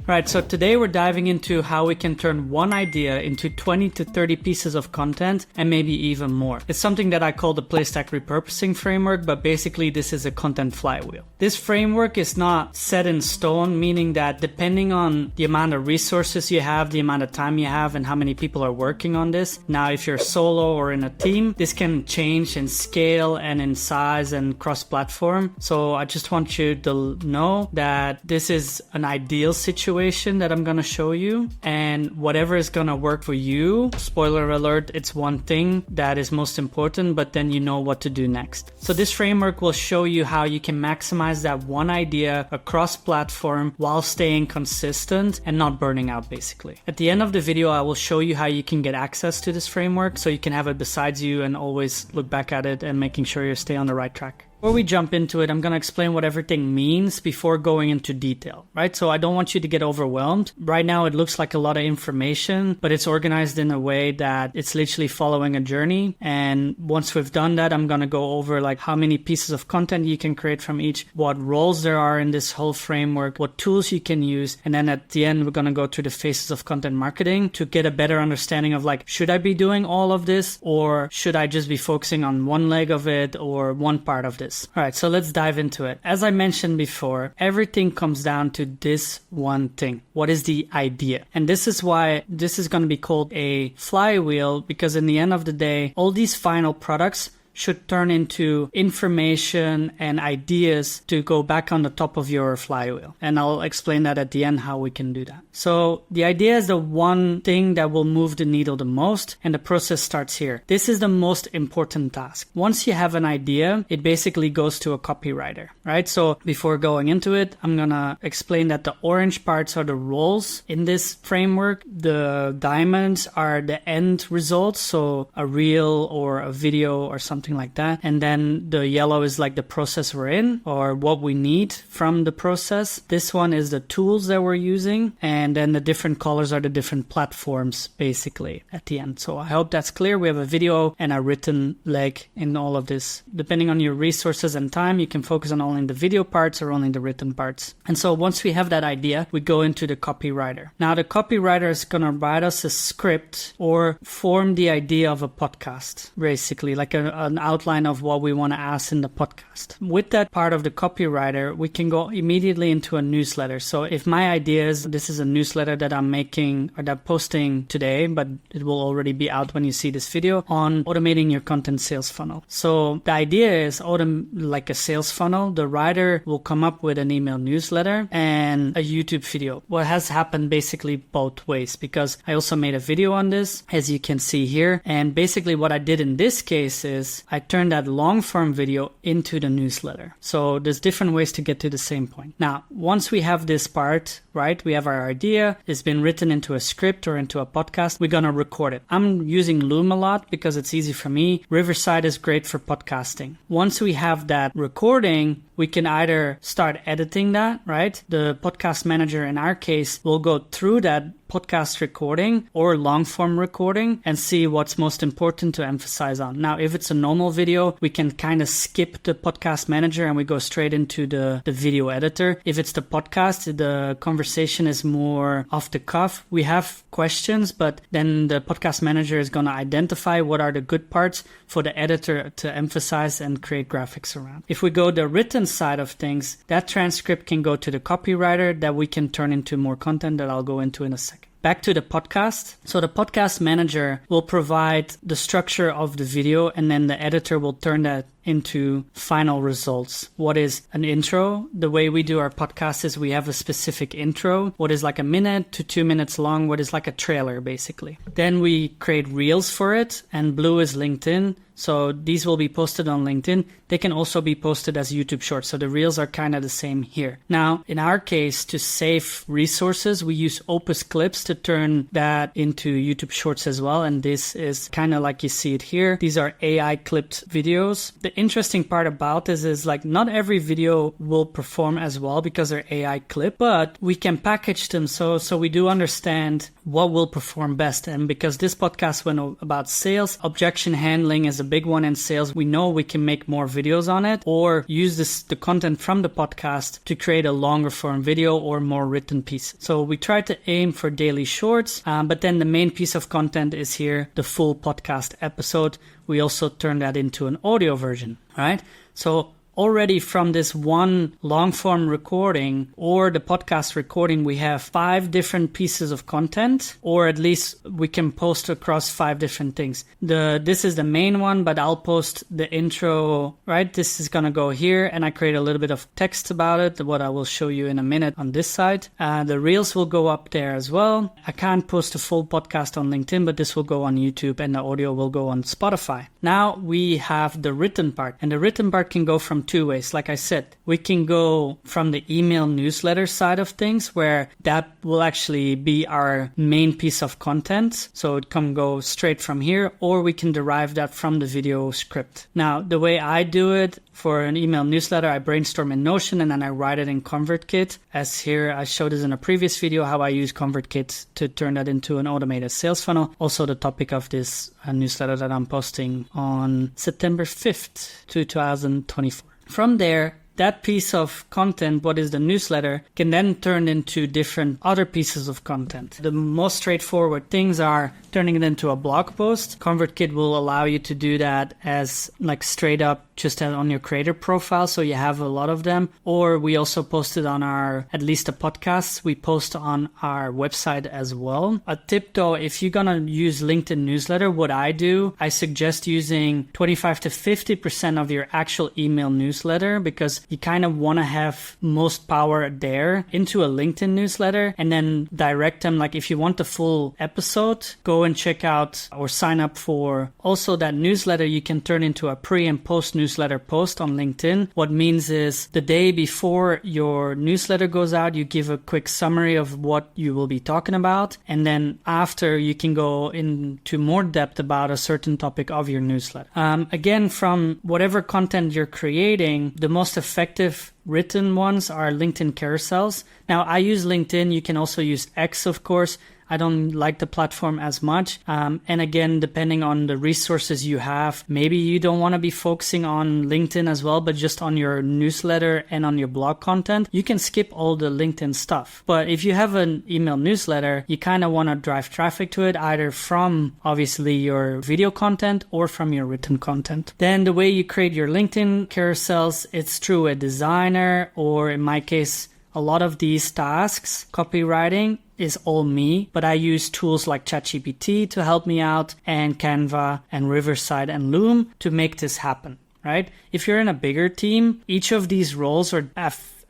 Right, so today we're diving into how we can turn one idea into 20 to 30 pieces of content and maybe even more. It's something that I call the Playstack Repurposing Framework, but basically this is a content flywheel. This framework is not set in stone, meaning that depending on the amount of resources you have, the amount of time you have, and how many people are working on this. Now, if you're solo or in a team, this can change in scale and in size and cross-platform. So I just want you to know that this is an ideal situation that I'm going to show you, and whatever is going to work for you, spoiler alert, it's one thing that is most important, but then you know what to do next. So this framework will show you how you can maximize that one idea across platform while staying consistent and not burning out, basically. At the end of the video, I will show you how you can get access to this framework so you can have it besides you and always look back at it and making sure you stay on the right track. Before we jump into it, I'm going to explain what everything means before going into detail, right? So I don't want you to get overwhelmed. Right now, it looks like a lot of information, but it's organized in a way that it's literally following a journey. And once we've done that, I'm going to go over like how many pieces of content you can create from each, what roles there are in this whole framework, what tools you can use. And then at the end, we're going to go through the phases of content marketing to get a better understanding of like, should I be doing all of this, or should I just be focusing on one leg of it or one part of this? All right, so let's dive into it. As I mentioned before, everything comes down to this one thing. What is the idea? And this is why this is going to be called a flywheel, because in the end of the day, all these final products should turn into information and ideas to go back on the top of your flywheel. And I'll explain that at the end, how we can do that. So the idea is the one thing that will move the needle the most, and the process starts here. This is the most important task. Once you have an idea, it basically goes to a copywriter, right? So before going into it, I'm gonna explain that the orange parts are the roles in this framework. The diamonds are the end results, so a reel or a video or something like that. And then the yellow is like the process we're in or what we need from the process. This one is the tools that we're using. And then the different colors are the different platforms basically at the end. So I hope that's clear. We have a video and a written leg in all of this. Depending on your resources and time, you can focus on only the video parts or only the written parts. And so once we have that idea, we go into the copywriter. Now the copywriter is going to write us a script or form the idea of a podcast, basically like an outline of what we want to ask in the podcast. With that part of the copywriter, we can go immediately into a newsletter. So if my idea is, this is a newsletter that I'm making or that I'm posting today, but it will already be out when you see this video, on automating your content sales funnel. So the idea is like a sales funnel. The writer will come up with an email newsletter and a YouTube video. What has happened basically both ways, because I also made a video on this, as you can see here. And basically what I did in this case is I turned that long form video into the newsletter. So there's different ways to get to the same point. Now, once we have this part, right, we have our idea, it's been written into a script or into a podcast, we're going to record it. I'm using Loom a lot because it's easy for me. Riverside is great for podcasting. Once we have that recording, we can either start editing that, right? The podcast manager in our case will go through that podcast recording or long form recording and see what's most important to emphasize on. Now, if it's a normal video, we can kind of skip the podcast manager and we go straight into the video editor. If it's the podcast, the conversation is more off the cuff. We have questions, but then the podcast manager is going to identify what are the good parts for the editor to emphasize and create graphics around. If we go the written side of things, that transcript can go to the copywriter that we can turn into more content that I'll go into in a second. Back to the podcast. So the podcast manager will provide the structure of the video, and then the editor will turn that into final results. What is an intro? The way we do our podcast is we have a specific intro, what is like a minute to 2 minutes long, what is like a trailer basically. Then we create reels for it, and blue is LinkedIn. So these will be posted on LinkedIn. They can also be posted as YouTube Shorts. So the reels are kind of the same here. Now, in our case, to save resources, we use Opus Clips to turn that into YouTube Shorts as well. And this is kind of like you see it here. These are AI clipped videos. The interesting part about this is like not every video will perform as well because they're AI clipped, but we can package them so we do understand what will perform best. And because this podcast went about sales, objection handling is a big one in sales, we know we can make more videos on it or use the content from the podcast to create a longer form video or more written piece. So we try to aim for daily shorts, but then the main piece of content is here, the full podcast episode. We also turn that into an audio version, right? So already from this one long form recording or the podcast recording, we have 5 different pieces of content, or at least we can post across 5 different things. This is the main one, but I'll post the intro, right? This is going to go here, and I create a little bit of text about it, what I will show you in a minute on this side. The reels will go up there as well. I can't post a full podcast on LinkedIn, but this will go on YouTube and the audio will go on Spotify. Now we have the written part, and the written part can go from 2 ways. Like I said, we can go from the email newsletter side of things, where that will actually be our main piece of content. So it can go straight from here, or we can derive that from the video script. Now, the way I do it for an email newsletter, I brainstorm in Notion and then I write it in ConvertKit. As here, I showed this in a previous video, how I use ConvertKit to turn that into an automated sales funnel. Also the topic of this newsletter that I'm posting on September 5th, 2024. From there, that piece of content, what is the newsletter, can then turn into different other pieces of content. The most straightforward things are turning it into a blog post. ConvertKit will allow you to do that as like straight up just on your creator profile, so you have a lot of them. Or we also post it on at least the podcasts, we post on our website as well. A tip though, if you're gonna use LinkedIn newsletter, what I do, I suggest using 25 to 50% of your actual email newsletter, because you kind of want to have most power there into a LinkedIn newsletter, and then direct them. Like if you want the full episode, go and check out or sign up for also that newsletter. You can turn into a pre and post newsletter post on LinkedIn. What means is the day before your newsletter goes out, you give a quick summary of what you will be talking about. And then after, you can go into more depth about a certain topic of your newsletter. Again, from whatever content you're creating, the most effective written ones are LinkedIn carousels. Now, I use LinkedIn. You can also use X, of course. I don't like the platform as much. And again, depending on the resources you have, maybe you don't want to be focusing on LinkedIn as well, but just on your newsletter and on your blog content, you can skip all the LinkedIn stuff. But if you have an email newsletter, you kind of want to drive traffic to it, either from obviously your video content or from your written content. Then the way you create your LinkedIn carousels, it's through a designer, or in my case, a lot of these tasks, copywriting, is all me, but I use tools like ChatGPT to help me out, and Canva and Riverside and Loom to make this happen, right? If you're in a bigger team, each of these roles are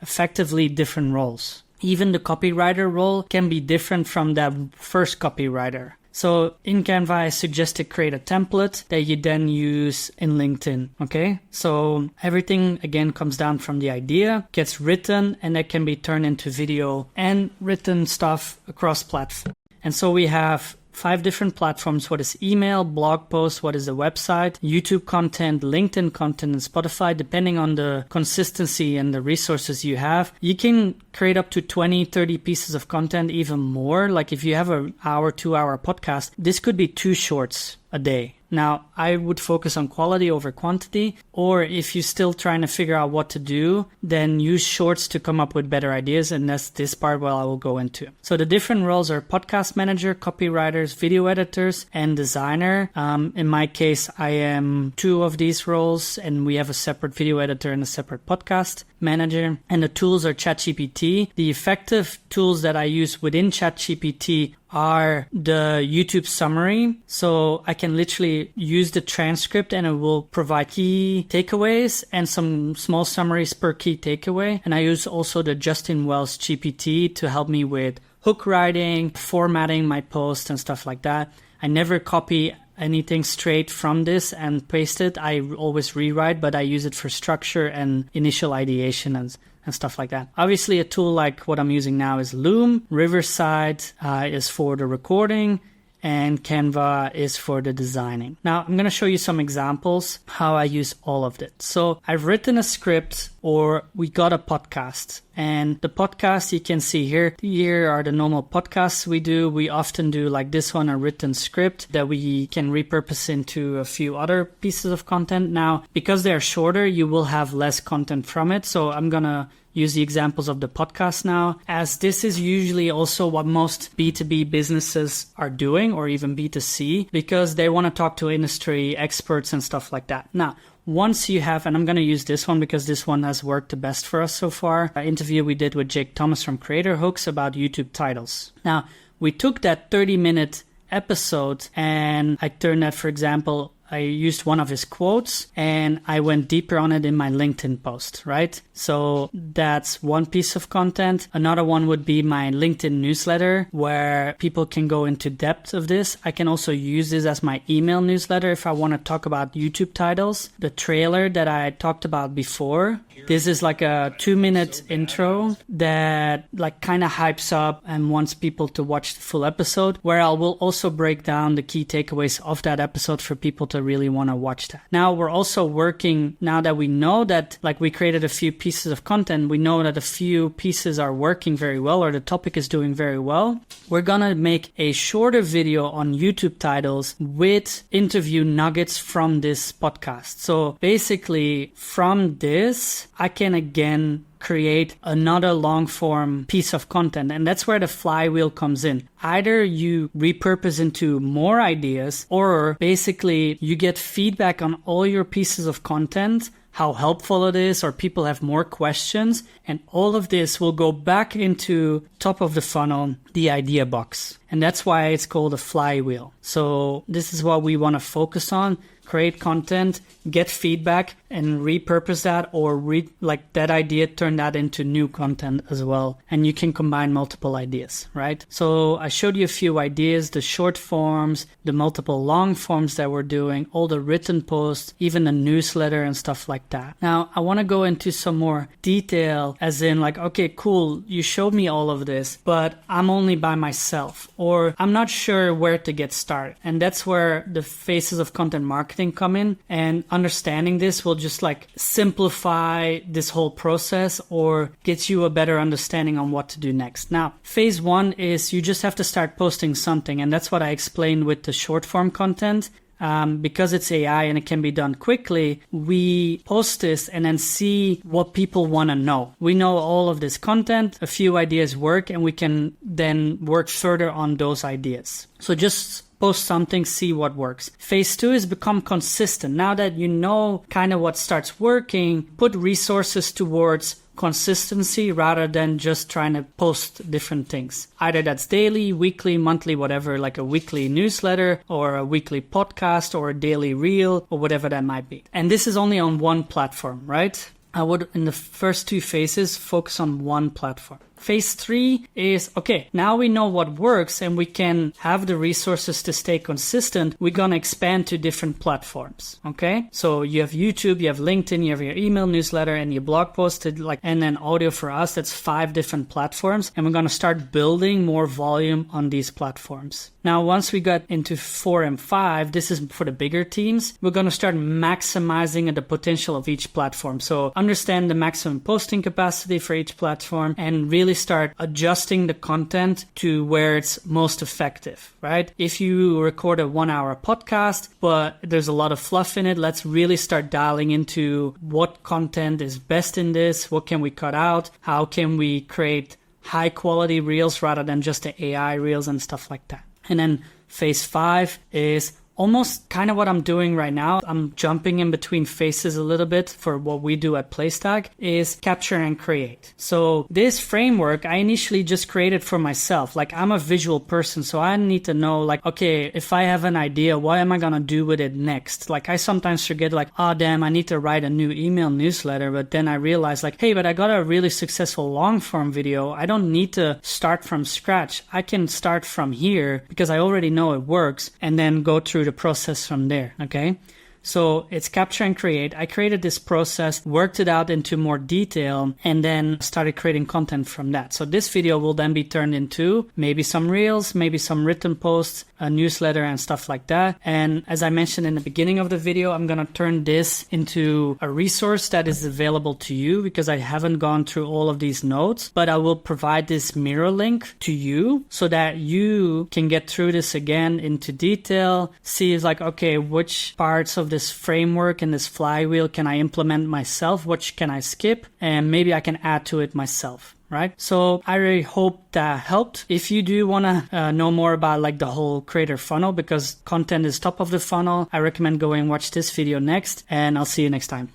effectively different roles. Even the copywriter role can be different from that first copywriter. So in Canva, I suggest to create a template that you then use in LinkedIn, okay? So everything, again, comes down from the idea, gets written, and that can be turned into video and written stuff across platforms. And so we have 5 different platforms. What is email, blog post, what is the website, YouTube content, LinkedIn content, and Spotify. Depending on the consistency and the resources you have, you can create up to 20, 30 pieces of content, even more. Like if you have an hour, 2-hour podcast, this could be 2 shorts a day. Now, I would focus on quality over quantity, or if you're still trying to figure out what to do, then use shorts to come up with better ideas, and that's this part where I will go into. So the different roles are podcast manager, copywriters, video editors, and designer. In my case, I am 2 of these roles, and we have a separate video editor and a separate podcast manager. And the tools are ChatGPT. The effective tools that I use within ChatGPT are the YouTube summary. So I can literally use the transcript and it will provide key takeaways and some small summaries per key takeaway. And I use also the Justin Wells GPT to help me with hook writing, formatting my posts and stuff like that. I never copy anything straight from this and paste it. I always rewrite, but I use it for structure and initial ideation and stuff like that. Obviously, a tool like what I'm using now is Loom. Riverside is for the recording. and Canva is for the designing. Now I'm going to show you some examples how I use all of it. So I've written a script, or we got a podcast, and the podcast you can see here. Here are the normal podcasts we do. We often do like this one, a written script that we can repurpose into a few other pieces of content. Now, because they're shorter, you will have less content from it. So I'm going to use the examples of the podcast now, as this is usually also what most B2B businesses are doing, or even B2C, because they want to talk to industry experts and stuff like that. Now, once you have, and I'm going to use this one because this one has worked the best for us so far, an interview we did with Jake Thomas from Creator Hooks about YouTube titles. Now, we took that 30-minute episode and I turned that, for example, I used one of his quotes and I went deeper on it in my LinkedIn post, right? So that's one piece of content. Another one would be my LinkedIn newsletter, where people can go into depth of this. I can also use this as my email newsletter if I want to talk about YouTube titles. The trailer that I talked about before, this is like a 2-minute intro that like kind of hypes up and wants people to watch the full episode, where I will also break down the key takeaways of that episode for people to really want to watch that. Now we're also working, now that we know that like we created a few pieces of content, we know that a few pieces are working very well, or the topic is doing very well. We're gonna make a shorter video on YouTube titles with interview nuggets from this podcast. So basically from this, I can again create another long form piece of content. And that's where the flywheel comes in. Either you repurpose into more ideas, or basically you get feedback on all your pieces of content, how helpful it is, or people have more questions. And all of this will go back into top of the funnel, the idea box. And that's why it's called a flywheel. So this is what we want to focus on. Create content, get feedback, and repurpose that, or like that idea, turn that into new content as well. And you can combine multiple ideas, right? So I showed you a few ideas, the short forms, the multiple long forms that we're doing, all the written posts, even the newsletter and stuff like that. Now I want to go into some more detail, as in like, okay, cool, you showed me all of this, but I'm only by myself, or I'm not sure where to get started. And that's where the phases of content marketing come in, and understanding this will just like simplify this whole process, or get you a better understanding on what to do next. Now, phase one is you just have to start posting something, and that's what I explained with the short form content. Because it's AI and it can be done quickly, we post this and then see what people want to know. We know all of this content, a few ideas work, and we can then work further on those ideas. So just post something, see what works. Phase two is become consistent. Now that you know kind of what starts working, put resources towards consistency rather than just trying to post different things. Either that's daily, weekly, monthly, whatever, like a weekly newsletter or a weekly podcast or a daily reel or whatever that might be. And this is only on one platform, right? I would, in the first two phases, focus on one platform. Phase three is, okay, now we know what works and we can have the resources to stay consistent. We're going to expand to different platforms. Okay. So you have YouTube, you have LinkedIn, you have your email newsletter and your blog post, and then audio for us. That's 5 different platforms. And we're going to start building more volume on these platforms. Now, once we got into 4 and 5, this is for the bigger teams. We're going to start maximizing the potential of each platform. So understand the maximum posting capacity for each platform and really start adjusting the content to where it's most effective, right? If you record a 1-hour podcast, but there's a lot of fluff in it, let's really start dialing into what content is best in this, what can we cut out, how can we create high quality reels rather than just the AI reels and stuff like that. And then phase 5 is almost kind of what I'm doing right now. I'm jumping in between phases a little bit for what we do at Playstack, is capture and create. So this framework, I initially just created for myself. Like, I'm a visual person, so I need to know, like, okay, if I have an idea, what am I going to do with it next? Like, I sometimes forget, like, oh, damn, I need to write a new email newsletter. But then I realize, like, hey, but I got a really successful long form video. I don't need to start from scratch. I can start from here because I already know it works, and then go through the process from there. Okay. So it's capture and create. I created this process, worked it out into more detail, and then started creating content from that. So this video will then be turned into maybe some reels, maybe some written posts, a newsletter and stuff like that. And as I mentioned in the beginning of the video, I'm going to turn this into a resource that is available to you because I haven't gone through all of these notes, but I will provide this mirror link to you so that you can get through this again into detail, see like, okay, which parts of this framework and this flywheel can I implement myself, which can I skip, and maybe I can add to it myself. Right? So I really hope that helped. If you do want to know more about like the whole creator funnel, because content is top of the funnel, I recommend going watch this video next, and I'll see you next time.